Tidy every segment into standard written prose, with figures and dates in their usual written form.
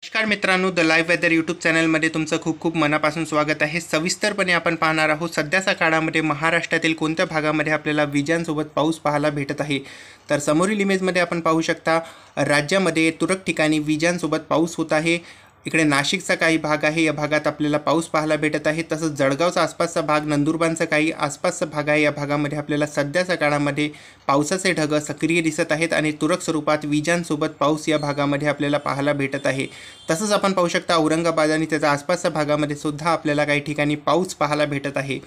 नमस्कार मित्रांनो, the live weather YouTube चॅनलमध्ये तुमचं खूप खूप मनापासून स्वागत आहे। सविस्तरपणे आपण पाहणार आहोत सध्याच्या काळामध्ये महाराष्ट्रातील कोणत्या भागामध्ये आपल्याला विजांसोबत पाऊस पाहायला भेटत आहे। तर समोरील इमेजमध्ये आपण पाहू शकता राज्यामध्ये तुरळक ठिकाणी विजांसोबत पाऊस होत आहे। इकडे नाशिकचा काही भाग आहे, या भागात आपल्याला पाऊस पाहायला भेटत आहे। तसंच जळगावचा आसपासचा भाग, नंदुरबारचा काही आसपासचा भाग आहे, या भागामध्ये आपल्याला सध्याच्या काळामध्ये पावसाचे ढग सक्रिय दिसत आहेत आणि तुरळक स्वरूपात विजांसोबत पाऊस या भागामध्ये आपल्याला पाहायला भेटत आहे। तसंच आपण पाहू शकता औरंगाबाद आणि त्याच्या आसपासच्या भागामध्ये सुद्धा आपल्याला काही ठिकाणी पाऊस पाहायला भेटत आहे।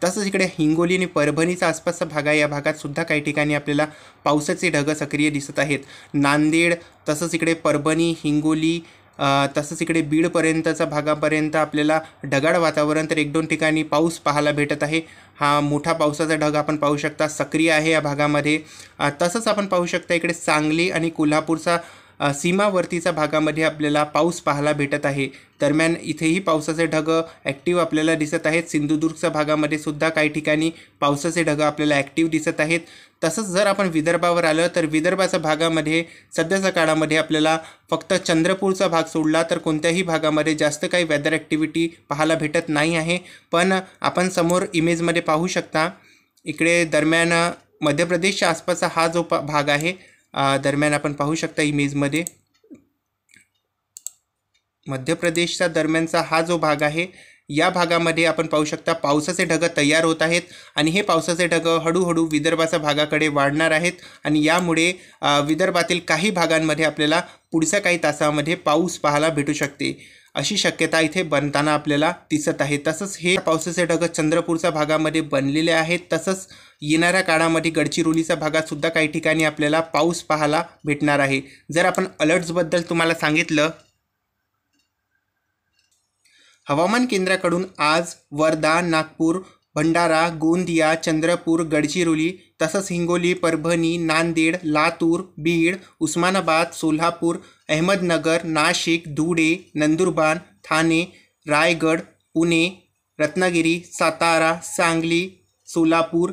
तसंच इकडे हिंगोली आणि परभणीचा आसपासचा भाग आहे, या भागात सुद्धा काही ठिकाणी आपल्याला पावसाचे ढग सक्रिय दिसत आहेत। नांदेड, तसंच इकडे परभणी, हिंगोली, तसंच इकडे बीडपर्यंतच्या भागापर्यंत आपल्याला ढगाळ वातावरण, तर एक दोन ठिकाणी पाऊस पाहायला भेटत आहे। हा मोठा पावसाचा ढग आपण पाहू शकता सक्रिय आहे या भागामध्ये। तसंच आपण पाहू शकता इकडे सांगली आणि कोल्हापूरचा सीमावर्तीच्या भागामध्ये आपल्याला पाऊस पाहायला भेटत आहे। दरम्यान इथेही पावसाचे ढग ॲक्टिव्ह आपल्याला दिसत आहेत। सिंधुदुर्गच्या भागामध्ये सुद्धा काही ठिकाणी पावसाचे ढग आपल्याला ॲक्टिव्ह दिसत आहेत। तसंच जर आपण विदर्भावर आलं तर विदर्भाच्या भागामध्ये सध्याच्या काळामध्ये आपल्याला फक्त चंद्रपूरचा भाग सोडला तर कोणत्याही भागामध्ये जास्त काही वेदर ॲक्टिव्हिटी पाहायला भेटत नाही आहे। पण आपण समोर इमेजमध्ये पाहू शकता इकडे दरम्यान मध्य प्रदेशच्या आसपासचा हा जो भाग आहे, दरम्यान आपण पाहू शकता इमेजमध्ये मध्य प्रदेशच्या दरम्यानचा हा जो भाग आहे, या भागामध्ये आपण पाहू शकता पावसाचे ढग तयार होत आहेत आणि हे पावसाचे ढग हळूहळू विदर्भाच्या भागाकडे वाढणार आहेत आणि यामुळे विदर्भातील काही भागांमध्ये आपल्याला पुढच्या काही तासामध्ये पाऊस पाहायला भेटू शकते, अशी शक्यता इथे बनताना आपल्याला दिसत आहे। तसंच हे पावसाचे ढग चंद्रपूरच्या भागामध्ये बनलेले आहेत। तसंच येणाऱ्या काळामध्ये गडचिरोलीच्या भागात सुद्धा काही ठिकाणी आपल्याला पाऊस पाहायला भेटणार आहे। जर आपण अलर्ट्सबद्दल तुम्हाला सांगितलं, हवामान केंद्राकडून आज वर्धा, नागपूर, भंडारा, गोंदिया, चंद्रपूर, गडचिरोली, तसंच हिंगोली, परभणी, नांदेड, लातूर, बीड, उस्मानाबाद, सोलापूर, अहमदनगर, नाशिक, धुळे, नंदुरबार, ठाणे, रायगड, पुणे, रत्नागिरी, सातारा, सांगली, सोलापूर,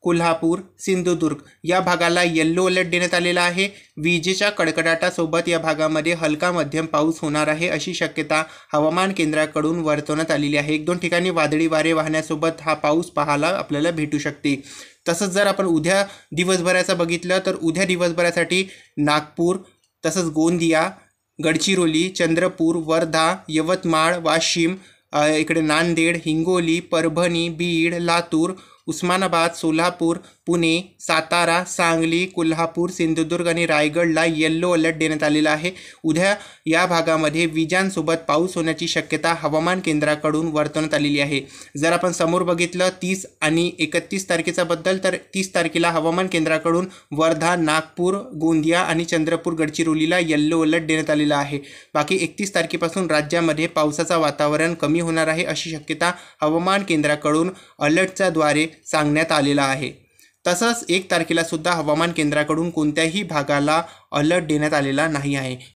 कोल्हापूर, सिंधुदुर्ग या भागाला येलो अलर्ट देण्यात आलेला आहे। विजेच्या कडकडाटासोबत या भागामध्ये हलका मध्यम पाऊस होणार आहे, अशी शक्यता हवामान केंद्राकडून वर्तवण्यात आलेली आहे। एक दोन ठिकाणी वादळी वारे वाहण्यासोबत हा पाऊस पाहायला आपल्याला भेटू शकते। तसंच जर आपण उद्या दिवसभराचं बघितलं तर उद्या दिवसभरासाठी नागपूर, तसंच गोंदिया, गडचिरोली, चंद्रपूर, वर्धा, यवतमाळ, वाशिम, इकडे नांदेड, हिंगोली, परभणी, बीड, लातूर, उस्मानाबाद, सोलापूर, पुणे, सातारा, सांगली, कोल्हापूर, सिंधुदुर्ग आणि रायगडला येलो अलर्ट देण्यात आलेला आहे। उद्या या भागामध्ये विजांसोबत पाऊस होण्याची शक्यता हवामान केंद्राकडून वर्तवण्यात आलेली आहे। जर आपण समोर बघितलं 30 आणि 31 तारखेचा बद्दल, तर 30 तारखेला हवामान केंद्राकडून वर्धा, नागपूर, गोंदिया आणि चंद्रपूर, गडचिरोलीला येलो अलर्ट देण्यात आलेला आहे। बाकी 31 तारखेपासून राज्यामध्ये पावसाचं वातावरण कमी होणार आहे, अशी शक्यता हवामान केंद्राकडून अलर्टच्या द्वारे सांगण्यात आलेला आहे। तसंच 1 तारखेला सुद्धा हवामान केंद्राकडून कोणत्याही भागाला अलर्ट देण्यात आलेला नाही आहे।